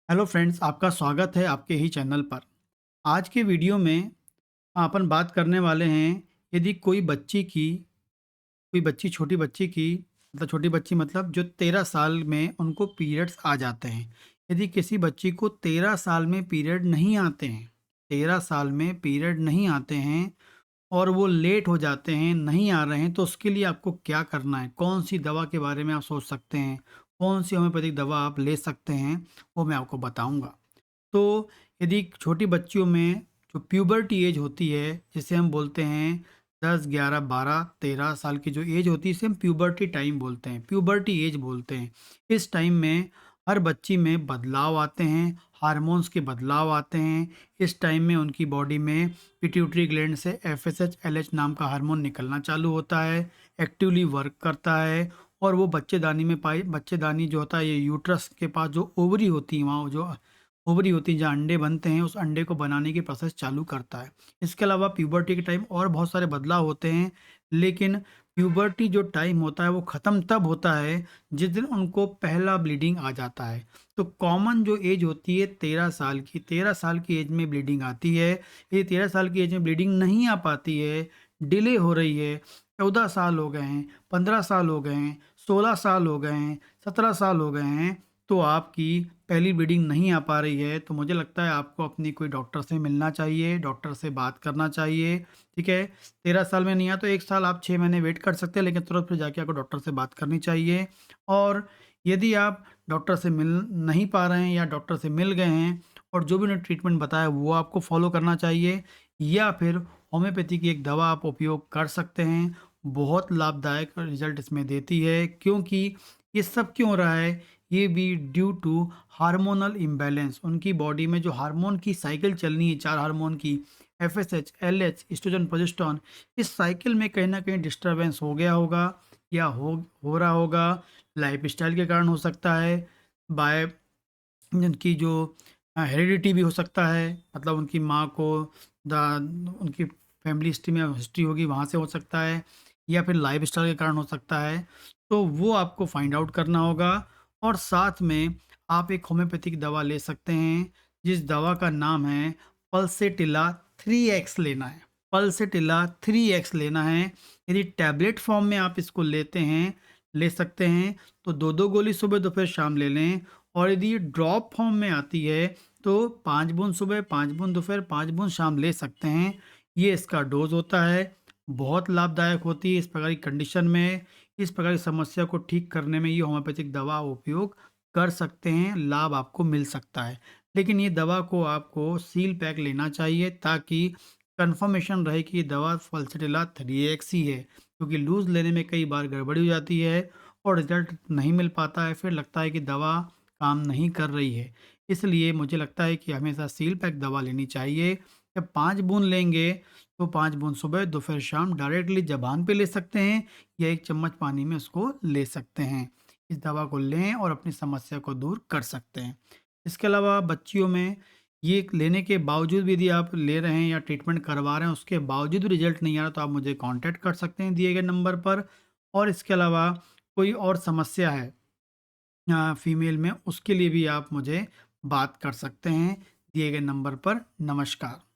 Hello friends, आपका स्वागत है आपके ही चैनल पर। आज के वीडियो में अपन बात करने वाले हैं। यदि कोई बच्ची छोटी बच्ची की मतलब छोटी बच्ची मतलब जो 13 साल में उनको पीरियड्स आ जाते हैं। यदि किसी बच्ची को 13 साल में पीरियड नहीं आते हैं, 13 साल में पीरियड नहीं आते हैं और वो लेट हो जाते हैं, नहीं आ रहे हैं, तो उसके लिए आपको क्या करना है? कौन-सी दवा के बारे में आप सोच सकते हैं? कौन-सी होम्योपैथिक दवा आप ले सकते हैं? वो मैं आपको बताऊँगा। तो यदि छोटी बच्चियों में जो प्यूबर्टी एज होती है, जिसे हम बोलते हैं 10, 11, 12, 13 साल की जो एज होती है, इसे हम प्यूबर्टी टाइम बोलते हैं, प्यूबर्टी एज बोलते हैं। इस टाइम में हर बच्ची में बदलाव आते हैं, हार्मोन्स के बदलाव आते हैं। इस टाइम में उनकी बॉडी में पिट्यूटरी ग्लैंड से एफएसएच, एलएच नाम का हार्मोन निकलना चालू होता है, एक्टिवली वर्क करता है और वो बच्चेदानी जो होता है, ये यूट्रस के पास जो ओवरी होती है, वहाँ जो ओवरी होती है जहाँ अंडे बनते हैं, उस अंडे को बनाने की प्रोसेस चालू करता है। इसके अलावा प्यूबर्टी के टाइम और बहुत सारे बदलाव होते हैं, लेकिन प्यूबर्टी जो टाइम होता है वो ख़त्म तब होता है जिस दिन उनको पहला ब्लीडिंग आ जाता है। तो कॉमन जो एज होती है 13 साल की, 13 साल की एज में ब्लीडिंग आती है। ये 13 साल की एज में ब्लीडिंग नहीं आ पाती है, डिले हो रही है, 14 साल हो गए हैं, 15 साल हो गए हैं, 16 साल हो गए हैं, 17 साल हो गए हैं, तो आपकी पहली ब्लीडिंग नहीं आ पा रही है, तो मुझे लगता है आपको अपनी कोई डॉक्टर से मिलना चाहिए, डॉक्टर से बात करना चाहिए, ठीक है? 13 साल में नहीं आया तो 1 साल आप 6 महीने वेट कर सकते हैं, लेकिन तुरंत फिर जाके आपको डॉक्टर से बात करनी चाहिए। और यदि आप डॉक्टर से मिल नहीं पा रहे हैं या डॉक्टर से मिल गए हैं और जो भी उन्होंने ट्रीटमेंट बताया वो आपको फ़ॉलो करना चाहिए, या फिर होम्योपैथी की एक दवा आप उपयोग कर सकते हैं। बहुत लाभदायक रिज़ल्ट इसमें देती है, क्योंकि ये सब क्यों हो रहा है? ये भी ड्यू टू हार्मोनल इम्बैलेंस। उनकी बॉडी में जो हार्मोन की साइकिल चलनी है, 4 हार्मोन की, एफएसएच, एलएच, एस्ट्रोजन, प्रोजेस्टेरोन, इस साइकिल में कहीं न कहीं डिस्टर्बेंस हो गया होगा या हो रहा होगा। लाइफ़स्टाइल के कारण हो सकता है, बाय जिनकी जो हेरिडिटी भी हो सकता है, मतलब उनकी माँ को दा उनकी फैमिली हिस्ट्री होगी, वहाँ से हो सकता है, या फिर लाइफ़स्टाइल के कारण हो सकता है। तो वो आपको फाइंड आउट करना होगा और साथ में आप एक होम्योपैथिक दवा ले सकते हैं, जिस दवा का नाम है पल्सेटिला 3x लेना है। पल्सेटिला 3x लेना है। यदि टैबलेट फॉर्म में आप इसको ले सकते हैं, तो 2-2 गोली सुबह, दोपहर, शाम ले लें। और यदि ये ड्रॉप फॉर्म में आती है, तो 5 बूंद सुबह, 5 बूंद दोपहर, 5 बूंद शाम ले सकते हैं। ये इसका डोज़ होता है, बहुत लाभदायक होती है इस प्रकार की कंडीशन में। इस प्रकार की समस्या को ठीक करने में ये होम्योपैथिक दवा उपयोग कर सकते हैं, लाभ आपको मिल सकता है। लेकिन ये दवा को आपको सील पैक लेना चाहिए, ताकि कन्फर्मेशन रहे कि ये दवा पल्सटिला 3x ही है, क्योंकि लूज़ लेने में कई बार गड़बड़ी हो जाती है और रिज़ल्ट नहीं मिल पाता है, फिर लगता है कि दवा काम नहीं कर रही है। इसलिए मुझे लगता है कि हमेशा सील पैक दवा लेनी चाहिए। जब 5 बूँद लेंगे, तो 5 बूँद सुबह, दोपहर, शाम डायरेक्टली ज़बान पे ले सकते हैं या 1 चम्मच पानी में उसको ले सकते हैं। इस दवा को लें और अपनी समस्या को दूर कर सकते हैं। इसके अलावा बच्चियों में ये लेने के बावजूद भी यदि आप ले रहे हैं या ट्रीटमेंट करवा रहे हैं, उसके बावजूद भी रिज़ल्ट नहीं आ रहा, तो आप मुझे कॉन्टैक्ट कर सकते हैं दिए गए नंबर पर। और इसके अलावा कोई और समस्या है फीमेल में, उसके लिए भी आप मुझे बात कर सकते हैं दिए गए नंबर पर। नमस्कार।